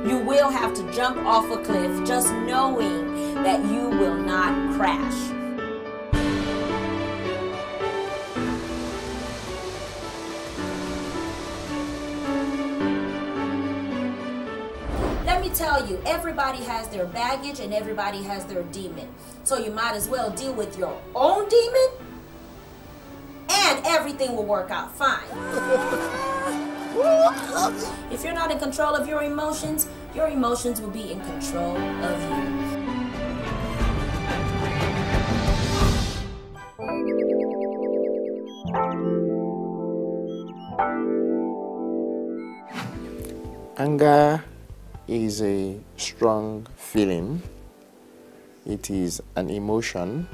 You will have to jump off a cliff just knowing that you will not crash. Let me tell you, everybody has their baggage and everybody has their demon. So you might as well deal with your own demon and everything will work out fine. If you're not in control of your emotions will be in control of you. Anger is a strong feeling. It is an emotion.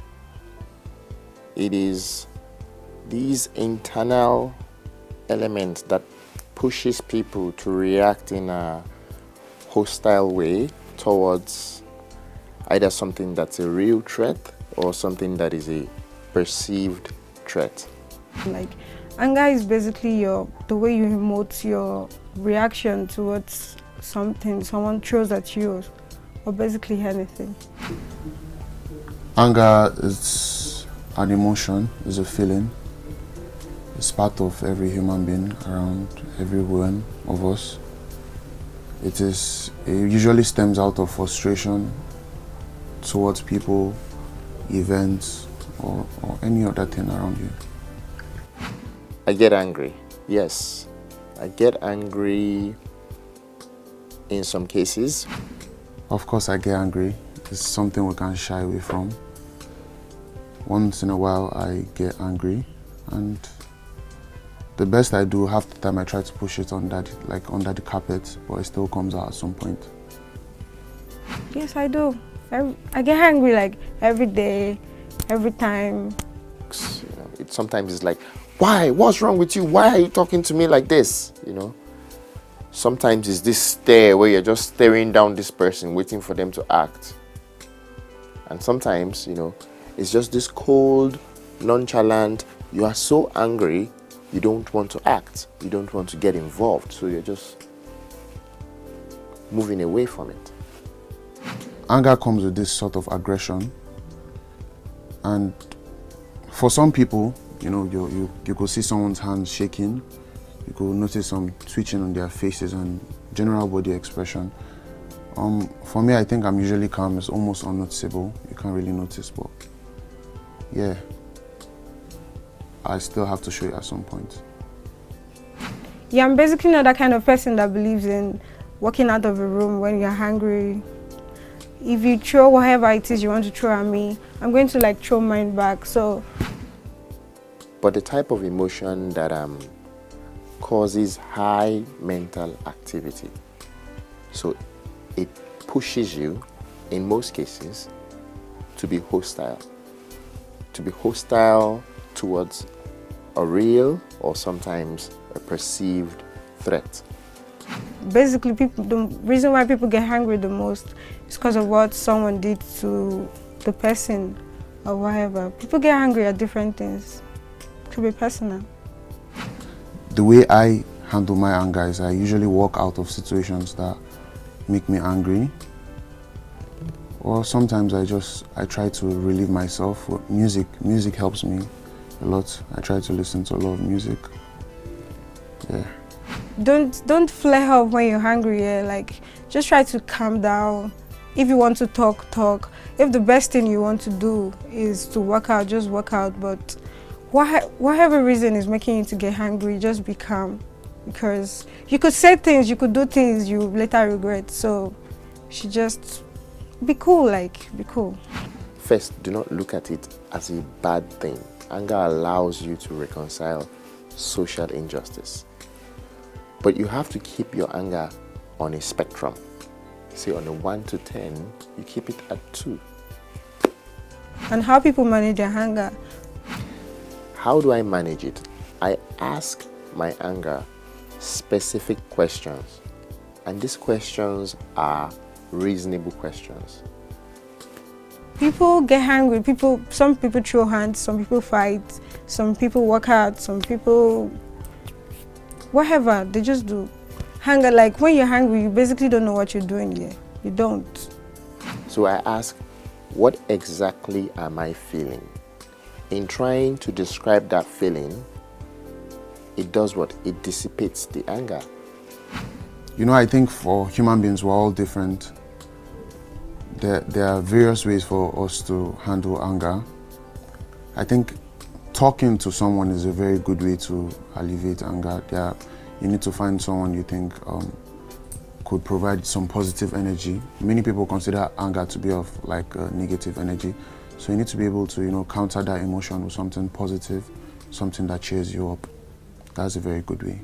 It is these internal elements that pushes people to react in a hostile way towards either something that's a real threat or something that is a perceived threat. Like, anger is basically the way you emote your reaction towards something someone throws at you, or basically anything. Anger is an emotion, is a feeling. It's part of every human being around every one of us. It usually stems out of frustration towards people, events, or any other thing around you. I get angry, yes. I get angry in some cases. Of course I get angry. It's something we can't shy away from. Once in a while I get angry, and the best I do, half the time I try to push it under the carpet, but it still comes out at some point. Yes, I do. I get angry like every day, every time. You know, sometimes it's like, why? What's wrong with you? Why are you talking to me like this? You know. Sometimes it's this stare where you're just staring down this person, waiting for them to act. And sometimes, you know, it's just this cold, nonchalant. You are so angry, you don't want to act. You don't want to get involved. So you're just moving away from it. Anger comes with this sort of aggression. And for some people, you know, you could see someone's hands shaking. You could notice some twitching on their faces and general body expression. For me, I think I'm usually calm. It's almost unnoticeable. You can't really notice, but yeah, I still have to show it at some point. Yeah, I'm basically not that kind of person that believes in walking out of a room when you're hungry. If you throw whatever it is you want to throw at me, I'm going to like throw mine back. So, but the type of emotion that causes high mental activity. So it pushes you, in most cases, to be hostile. To be hostile towards a real or sometimes a perceived threat. Basically, the reason why people get angry the most is because of what someone did to the person or whatever. People get angry at different things. It could be personal. The way I handle my anger is I usually walk out of situations that make me angry. Or sometimes I try to relieve myself with music. Music helps me a lot. I try to listen to a lot of music. Yeah. Don't flare up when you're hungry. Yeah? Like, just try to calm down. If you want to talk, talk. If the best thing you want to do is to work out, just work out. But whatever reason is making you to get angry, just be calm. Because you could say things, you could do things you later regret. So you should just be cool, like, be cool. First, do not look at it as a bad thing. Anger allows you to reconcile social injustice. But you have to keep your anger on a spectrum. Say on a 1 to 10, you keep it at 2. And how people manage their anger? How do I manage it? I ask my anger specific questions. And these questions are reasonable questions. People get angry. Some people throw hands, some people fight, some people work out, some people whatever, they just do. Hunger, like when you're hungry, you basically don't know what you're doing here. You don't. So I ask, what exactly am I feeling? In trying to describe that feeling, it does what? It dissipates the anger. You know, I think for human beings, we're all different. There are various ways for us to handle anger. I think talking to someone is a very good way to alleviate anger. You need to find someone you think could provide some positive energy. Many people consider anger to be of like negative energy. So you need to be able to, you know, counter that emotion with something positive, something that cheers you up. That's a very good way.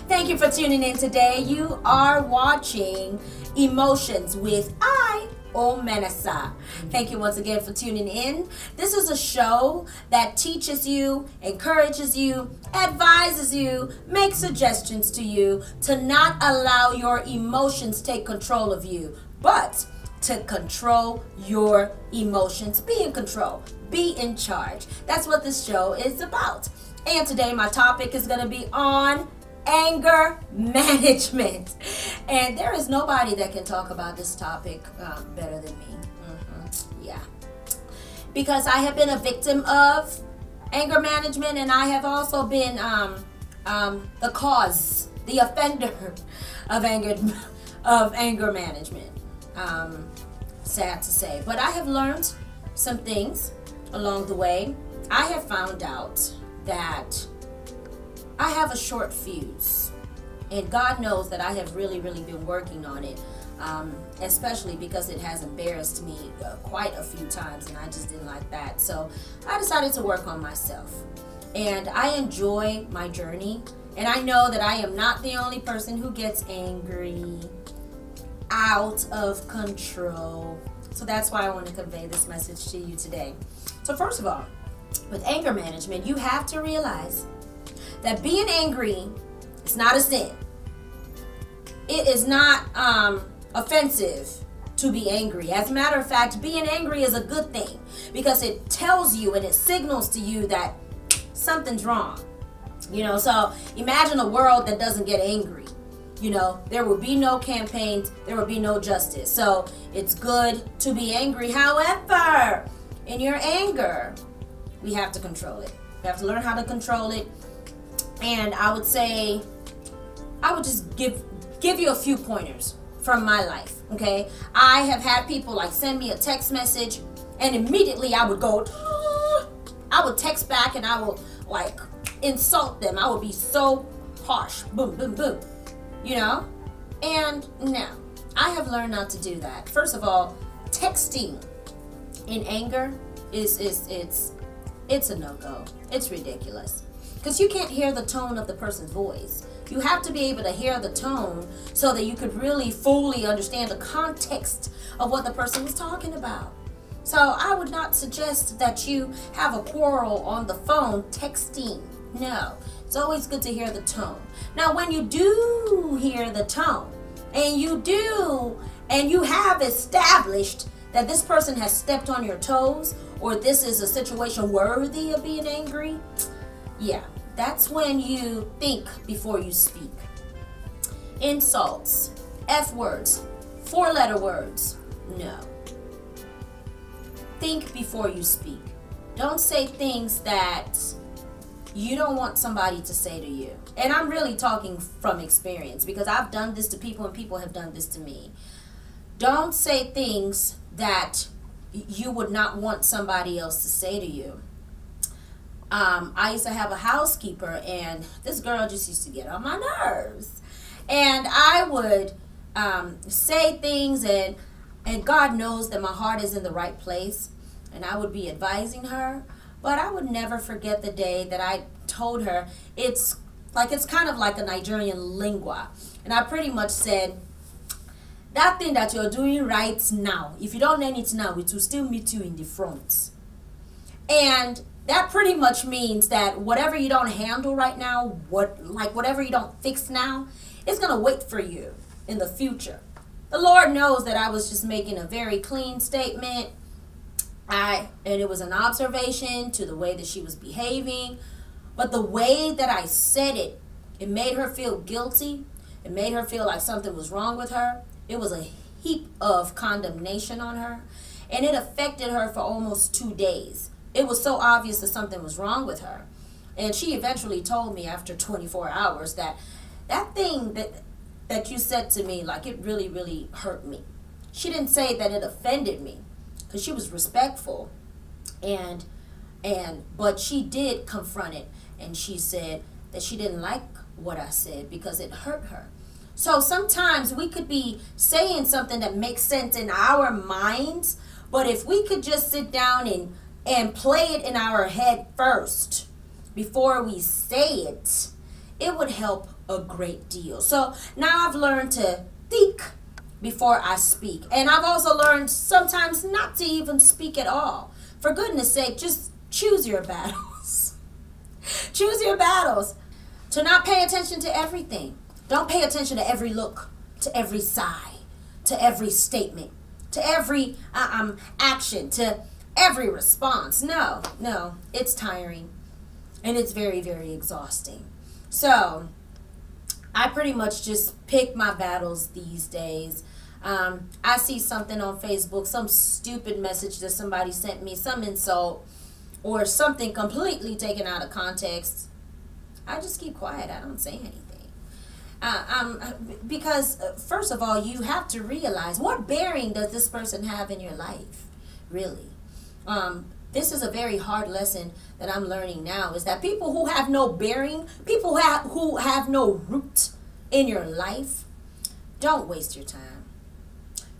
Thank you for tuning in today. You are watching Emotions with Omenesa. Thank you once again for tuning in. This is a show that teaches you, encourages you, advises you, makes suggestions to you to not allow your emotions take control of you, but to control your emotions. Be in control. Be in charge. That's what this show is about. And today my topic is going to be on anger management, and there is nobody that can talk about this topic better than me. Yeah, because I have been a victim of anger management, and I have also been the cause, the offender of anger management. Sad to say, but I have learned some things along the way. I have found out that I have a short fuse, and God knows that I have really been working on it, especially because it has embarrassed me quite a few times, and I just didn't like that. So I decided to work on myself, and I enjoy my journey, and I know that I am not the only person who gets angry, out of control. So that's why I want to convey this message to you today. So first of all, with anger management, you have to realize that being angry is not a sin. It is not offensive to be angry. As a matter of fact, being angry is a good thing because it tells you and it signals to you that something's wrong. You know, so imagine a world that doesn't get angry. You know, there will be no campaigns, there will be no justice. So it's good to be angry. However, in your anger, we have to control it. We have to learn how to control it. And I would say, I would just give you a few pointers from my life, okay? I have had people like send me a text message, and immediately I would go, I would text back, and I would like insult them. I would be so harsh, boom, boom, boom, you know? And now, I have learned not to do that. First of all, texting in anger it's a no-go. It's ridiculous. Because you can't hear the tone of the person's voice. You have to be able to hear the tone so that you could really fully understand the context of what the person was talking about. So I would not suggest that you have a quarrel on the phone texting. No, it's always good to hear the tone. Now, when you do hear the tone, and you have established that this person has stepped on your toes, or this is a situation worthy of being angry, yeah, that's when you think before you speak. Insults, F words, 4-letter words, no. Think before you speak. Don't say things that you don't want somebody to say to you. And I'm really talking from experience because I've done this to people and people have done this to me. Don't say things that you would not want somebody else to say to you. I used to have a housekeeper, and this girl just used to get on my nerves. And I would say things, and God knows that my heart is in the right place, and I would be advising her, but I would never forget the day that I told her it's kind of like a Nigerian lingua. And I pretty much said, that thing that you're doing right now, if you don't learn it now, it will still meet you in the front. And that pretty much means that whatever you don't handle right now, whatever you don't fix now, it's going to wait for you in the future. the Lord knows that I was just making a very clean statement. And it was an observation to the way that she was behaving. But the way that I said it, it made her feel guilty. It made her feel like something was wrong with her. It was a heap of condemnation on her. And it affected her for almost 2 days. It was so obvious that something was wrong with her. And she eventually told me after 24 hours that thing that you said to me, like, it really, really hurt me. She didn't say that it offended me, because she was respectful. But she did confront it. And she said that she didn't like what I said because it hurt her. So sometimes we could be saying something that makes sense in our minds, but if we could just sit down and play it in our head first before we say it, it would help a great deal. So now I've learned to think before I speak. And I've also learned sometimes not to even speak at all. For goodness sake, just choose your battles. Choose your battles. To not pay attention to everything. Don't pay attention to every look, to every sigh, to every statement, to every action, to every response. No, it's tiring. And it's very, very exhausting. So I pretty much just pick my battles these days. I see something on Facebook, some stupid message that somebody sent me, some insult, or something completely taken out of context. I just keep quiet. I don't say anything. Because first of all, you have to realize, what bearing does this person have in your life, really? This is a very hard lesson that I'm learning now, is that people who have no bearing, people who have no root in your life, don't waste your time.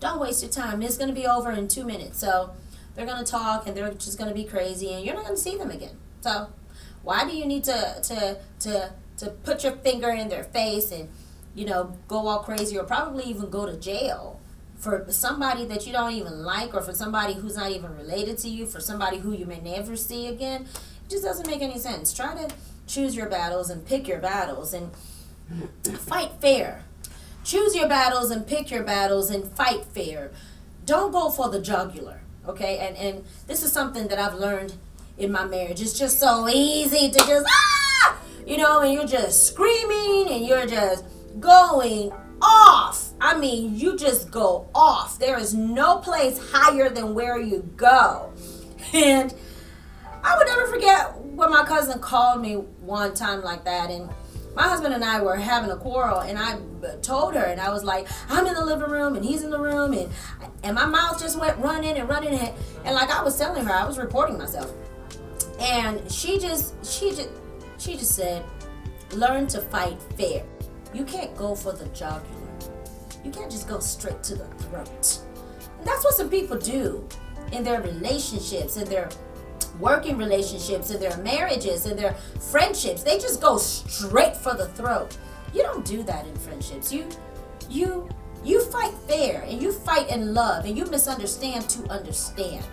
Don't waste your time. It's going to be over in 2 minutes. So they're going to talk and they're just going to be crazy and you're not going to see them again. So why do you need to put your finger in their face and, go all crazy, or probably even go to jail for somebody that you don't even like, or for somebody who's not even related to you, for somebody who you may never see again? It just doesn't make any sense. Try to choose your battles and pick your battles and fight fair. Choose your battles and pick your battles and fight fair. Don't go for the jugular, okay? And this is something that I've learned in my marriage. It's just so easy to just, and you're just screaming and you're just going off. I mean, you just go off. There is no place higher than where you go. And I would never forget when my cousin called me one time like that, and my husband and I were having a quarrel, and I told her, and I was like, I'm in the living room and he's in the room, and my mouth just went running, and like I was telling her, I was reporting myself. And she just said, learn to fight fair. You can't go for the jugular. You can't just go straight to the throat. And that's what some people do in their relationships, in their working relationships, in their marriages, in their friendships. They just go straight for the throat. You don't do that in friendships. You fight fair, and you fight in love, and you misunderstand to understand.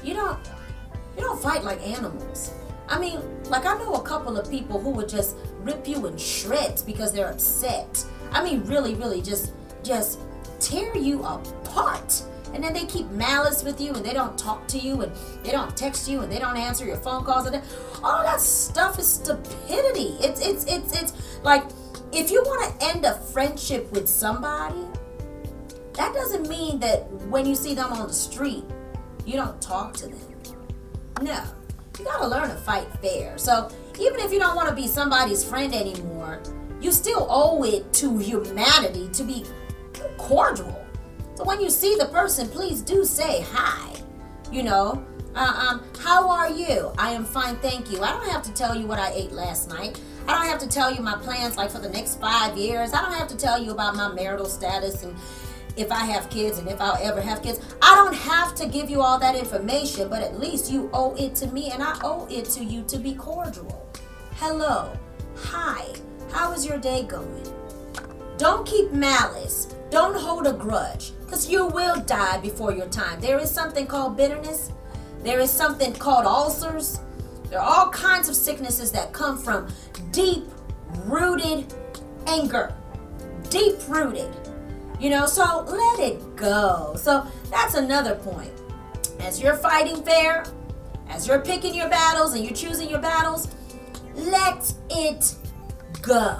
You don't fight like animals. I mean, like, I know a couple of people who would just rip you in shreds because they're upset. I mean, really, really just tear you apart. And then they keep malice with you, and they don't talk to you, and they don't text you, and they don't answer your phone calls. And all that stuff is stupidity. It's like, if you want to end a friendship with somebody, that doesn't mean that when you see them on the street, you don't talk to them. No, you gotta learn to fight fair. So even if you don't want to be somebody's friend anymore, you still owe it to humanity to be cordial. So when you see the person, please do say hi. How are you? I am fine, thank you. I don't have to tell you what I ate last night. I don't have to tell you my plans like for the next 5 years. I don't have to tell you about my marital status and if I have kids and if I'll ever have kids. I don't have to give you all that information, but at least you owe it to me, and I owe it to you to be cordial. Hello. Hi. How is your day going? Don't keep malice. Don't hold a grudge, because you will die before your time. There is something called bitterness. There is something called ulcers. There are all kinds of sicknesses that come from deep-rooted anger. Deep-rooted. You know, so let it go. So that's another point. As you're fighting fair, as you're picking your battles and you're choosing your battles, let it go.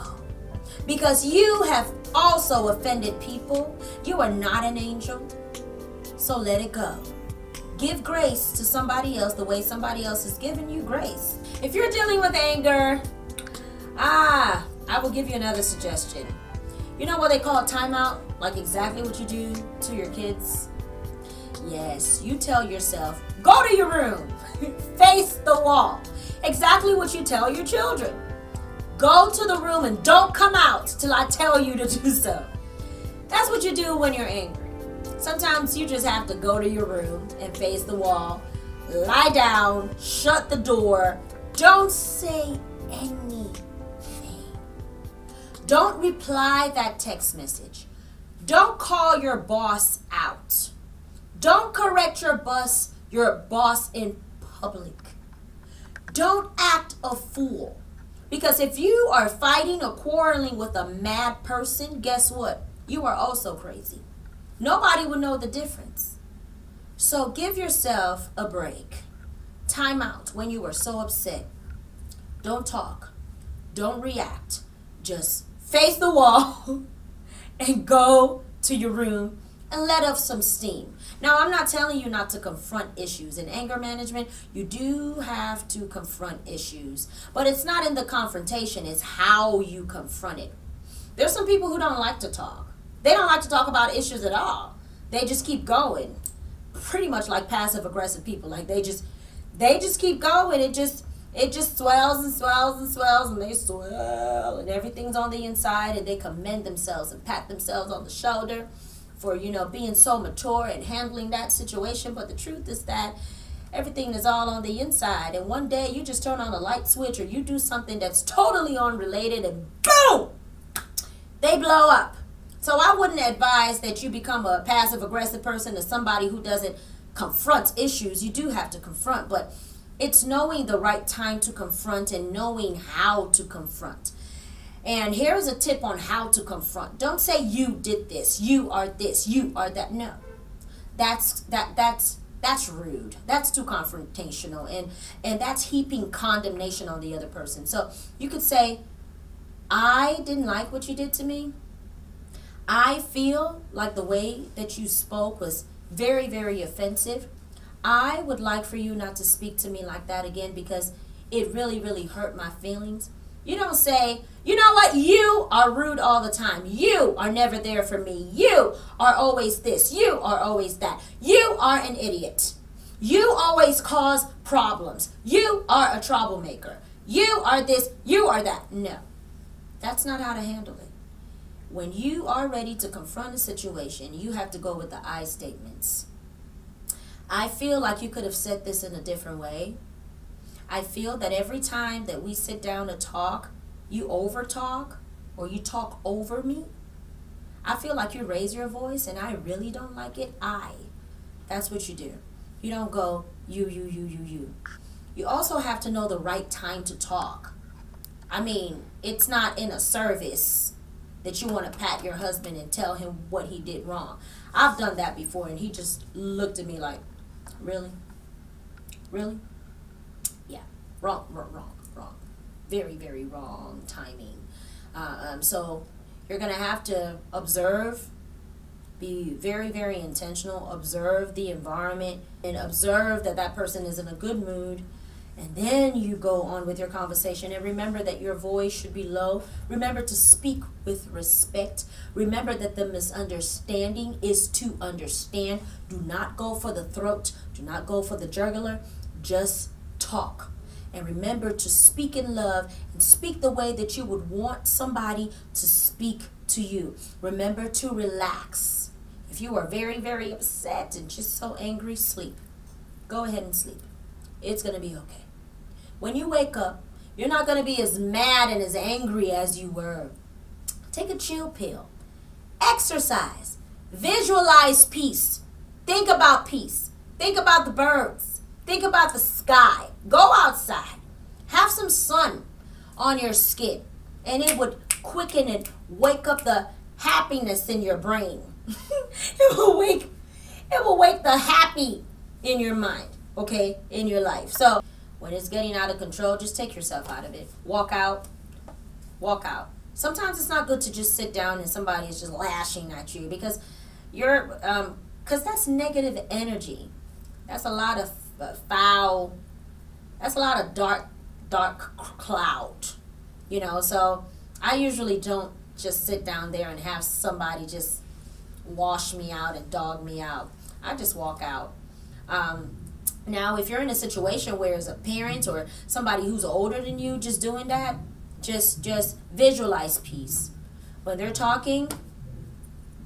Because you have also offended people. You are not an angel. So let it go. Give grace to somebody else the way somebody else has given you grace. If you're dealing with anger, I will give you another suggestion. You know what they call a timeout? Like exactly what you do to your kids? Yes, you tell yourself, go to your room, face the wall. Exactly what you tell your children. Go to the room and don't come out till I tell you to do so. That's what you do when you're angry. Sometimes you just have to go to your room and face the wall, lie down, shut the door, don't say anything. Don't reply that text message. Don't call your boss out. Don't correct your boss in public. Don't act a fool. Because if you are fighting or quarreling with a mad person, guess what? You are also crazy. Nobody will know the difference. So give yourself a break. Time out when you are so upset. Don't talk. Don't react. Just face the wall and go to your room and let off some steam. Now, I'm not telling you not to confront issues. In anger management, you do have to confront issues. But it's not in the confrontation, it's how you confront it. There's some people who don't like to talk. They don't like to talk about issues at all. They just keep going. Pretty much like passive-aggressive people. Like they just keep going. It just swells and swells and swells, and they swell, and everything's on the inside, and they commend themselves and pat themselves on the shoulder for, you know, being so mature and handling that situation. But the truth is that everything is all on the inside, and one day you just turn on a light switch or you do something that's totally unrelated, and boom, they blow up. So I wouldn't advise that you become a passive-aggressive person or somebody who doesn't confront issues. You do have to confront, but it's knowing the right time to confront and knowing how to confront. And here's a tip on how to confront. Don't say you did this, you are this, you are that. No. That's rude. That's too confrontational, and that's heaping condemnation on the other person. So you could say, I didn't like what you did to me. I feel like the way that you spoke was very, very offensive. I would like for you not to speak to me like that again because it really, really hurt my feelings. You don't say, you know what, you are rude all the time. You are never there for me. You are always this. You are always that. You are an idiot. You always cause problems. You are a troublemaker. You are this. You are that. No, that's not how to handle it. When you are ready to confront a situation, you have to go with the I statements. I feel like you could have said this in a different way. I feel that every time that we sit down to talk, you over talk or you talk over me. I feel like you raise your voice and I really don't like it. That's what you do. You don't go you. You also have to know the right time to talk. I mean, it's not in a service that you want to pat your husband and tell him what he did wrong. I've done that before and he just looked at me like, really? Really? Yeah, wrong. Very, very wrong timing. So you're going to have to observe, be very, very intentional, observe the environment, and observe that that person is in a good mood. And then you go on with your conversation. And remember that your voice should be low. Remember to speak with respect. Remember that the misunderstanding is to understand. Do not go for the throat. Do not go for the jugular. Just talk. And remember to speak in love and speak the way that you would want somebody to speak to you. Remember to relax. If you are very, very upset and just so angry, sleep. Go ahead and sleep. It's going to be okay. When you wake up, you're not going to be as mad and as angry as you were. Take a chill pill. Exercise. Visualize peace. Think about peace. Think about the birds. Think about the sky. Go outside. Have some sun on your skin. And it would quicken and wake up the happiness in your brain. It will wake the happy in your mind, okay, in your life. So when it's getting out of control, just take yourself out of it. Walk out. Walk out. Sometimes it's not good to just sit down and somebody is just lashing at you, because because that's negative energy. That's a lot of foul. That's a lot of dark cloud, you know. So I usually don't just sit down there and have somebody just wash me out and dog me out. I just walk out. Now, if you're in a situation where it's a parent or somebody who's older than you just doing that, just visualize peace. When they're talking,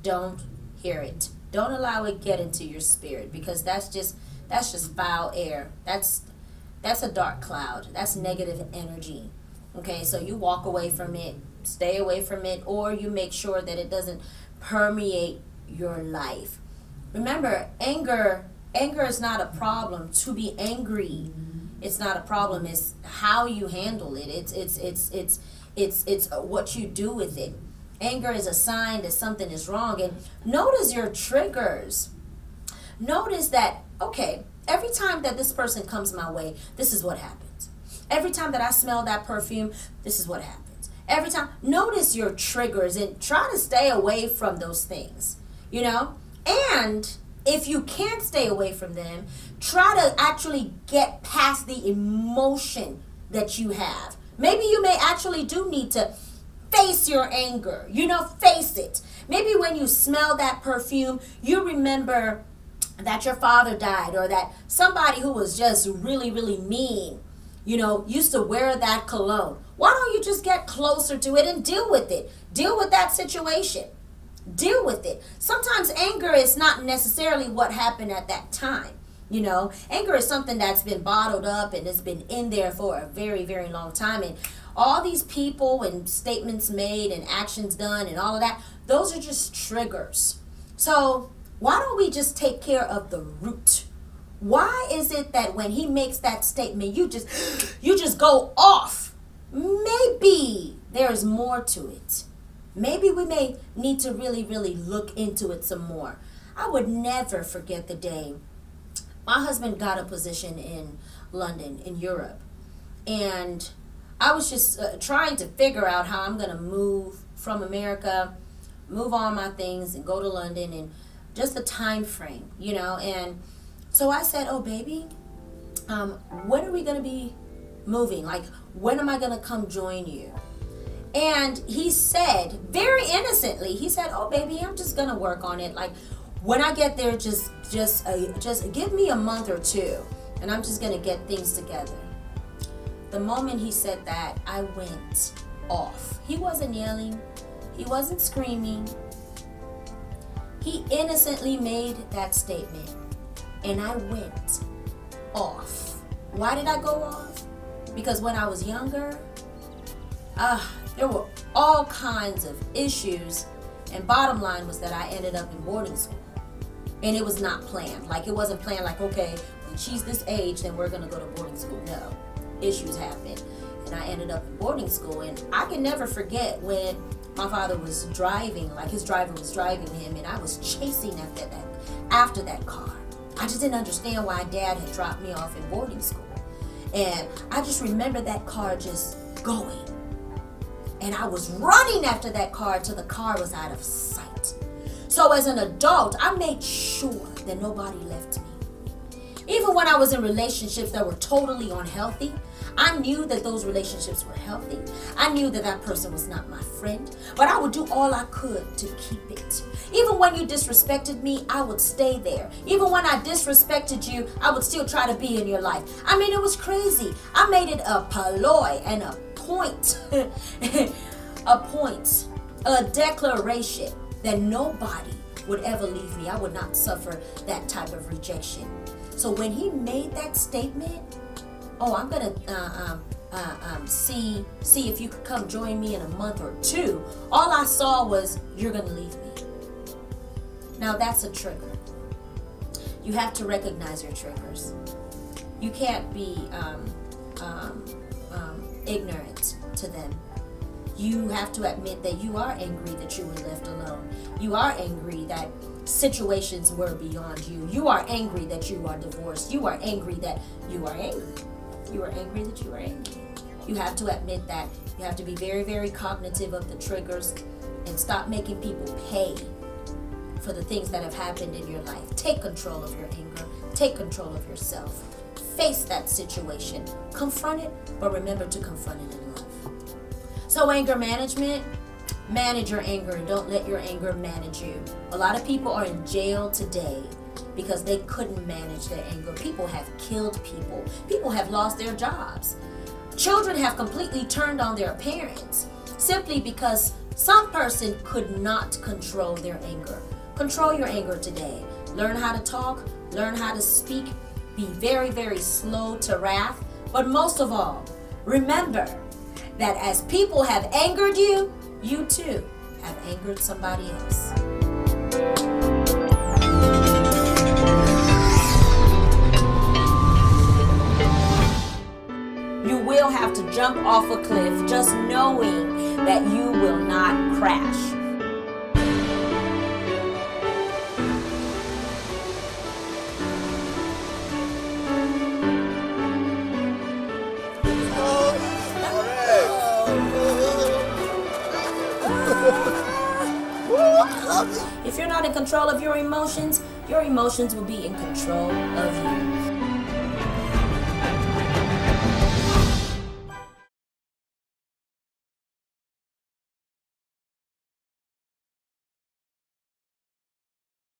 don't hear it. Don't allow it get into your spirit, because that's just foul air. That's a dark cloud. That's negative energy. Okay, so you walk away from it, stay away from it, or you make sure that it doesn't permeate your life. Remember, anger is not a problem. To be angry, it's not a problem. It's how you handle it. It's what you do with it. Anger is a sign that something is wrong. And notice your triggers. Notice that, okay, every time that this person comes my way, this is what happens. Every time that I smell that perfume, this is what happens. Every time, notice your triggers and try to stay away from those things, you know? And if you can't stay away from them, try to actually get past the emotion that you have. Maybe you may actually do need to face your anger, you know, face it. Maybe when you smell that perfume, you remember that your father died, or that somebody who was just really, really mean, you know, used to wear that cologne. Why don't you just get closer to it and deal with it? Deal with that situation. Deal with it. Sometimes anger is not necessarily what happened at that time. You know, anger is something that's been bottled up and it's been in there for a very, very long time. And all these people and statements made and actions done and all of that, those are just triggers. So why don't we just take care of the root? Why is it that when he makes that statement, you just go off? Maybe there's more to it. Maybe we may need to really, really look into it some more. I would never forget the day my husband got a position in London, in Europe. And I was just trying to figure out how I'm going to move from America, move all my things and go to London, and just the time frame, you know. And so I said, oh, baby, when are we going to be moving? Like, when am I going to come join you? And he said, very innocently, he said, oh, baby, I'm just going to work on it. Like, when I get there, just give me a month or two, and I'm just going to get things together. The moment he said that, I went off. He wasn't yelling. He wasn't screaming. He innocently made that statement, and I went off. Why did I go off? Because when I was younger, there were all kinds of issues, and bottom line was that I ended up in boarding school. And it was not planned. Like, it wasn't planned like, okay, when she's this age, then we're going to go to boarding school. No. Issues happened. And I ended up in boarding school. And I can never forget when my father was driving, like his driver was driving him, and I was chasing after that car. I just didn't understand why Dad had dropped me off in boarding school. And I just remember that car just going. And I was running after that car till the car was out of sight. So as an adult, I made sure that nobody left me. Even when I was in relationships that were totally unhealthy, I knew that those relationships were healthy. I knew that that person was not my friend, but I would do all I could to keep it. Even when you disrespected me, I would stay there. Even when I disrespected you, I would still try to be in your life. I mean, it was crazy. I made it a ploy and a point, a declaration that nobody would ever leave me. I would not suffer that type of rejection. So when he made that statement, oh, I'm gonna see if you could come join me in a month or two, all I saw was, you're gonna leave me. Now that's a trigger. You have to recognize your triggers. You can't be ignorant to them. You have to admit that you are angry that you were left alone. You are angry that situations were beyond you. You are angry that you are divorced. You are angry that you are angry. You are angry that you are angry. You have to admit that. You have to be very, very cognitive of the triggers and stop making people pay for the things that have happened in your life. Take control of your anger. Take control of yourself. Face that situation. Confront it, but remember to confront it in love. So anger management, manage your anger. Don't let your anger manage you. A lot of people are in jail today because they couldn't manage their anger. People have killed people. People have lost their jobs. Children have completely turned on their parents simply because some person could not control their anger. Control your anger today. Learn how to talk. Learn how to speak. Be very, very slow to wrath. But most of all, remember that as people have angered you, you too have angered somebody else. You will have to jump off a cliff just knowing that you will not crash. If you're not in control of your emotions will be in control of you.